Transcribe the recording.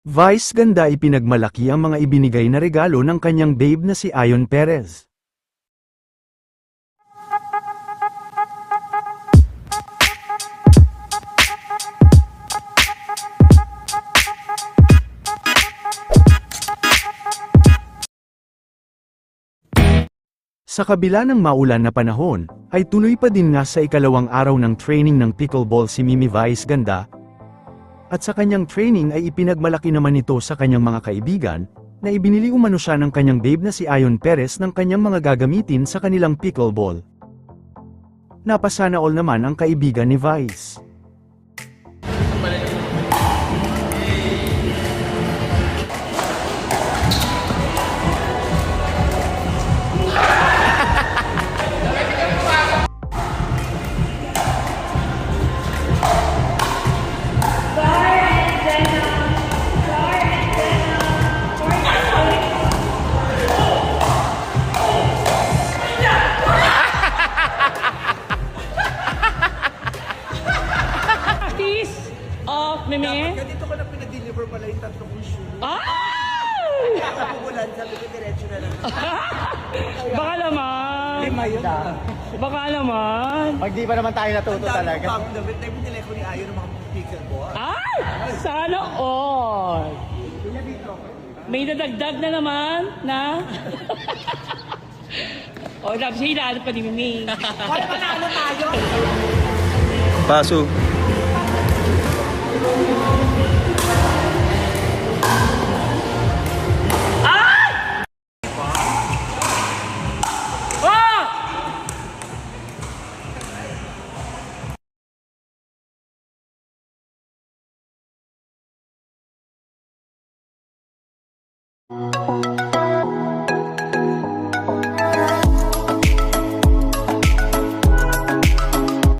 Vice ganda ipinagmalaki ang mga ibinigay na regalo ng kanyang babe na si Ayon Perez. Sa kabila ng maulan na panahon, ay tuloy pa din nga sa ikalawang araw ng training ng pickleball si Mimi Vice ganda. At sa kanyang training ay ipinagmalaki naman ito sa kanyang mga kaibigan, na ibinili umano siya ng kanyang babe na si Ayon Perez ng kanyang mga gagamitin sa kanilang pickleball. Napasana all naman ang kaibigan ni Vice. Piece of Meme. Ganito ko na pinag-deliver pala yung tatlo kong shoe. Ay! Kaya kapugulan, sabi ko diretso na lang. Baka naman. Lima yun ah. Baka naman. Pag di pa naman tayo natuto talaga. Ang dami na binili ko ni Ayon ng mga pickleball. Ay! Sana all. May nadagdag na naman na. O, tapos hinaan pa ni Mimi. Wala pa na ano tayo? Paso. Ah!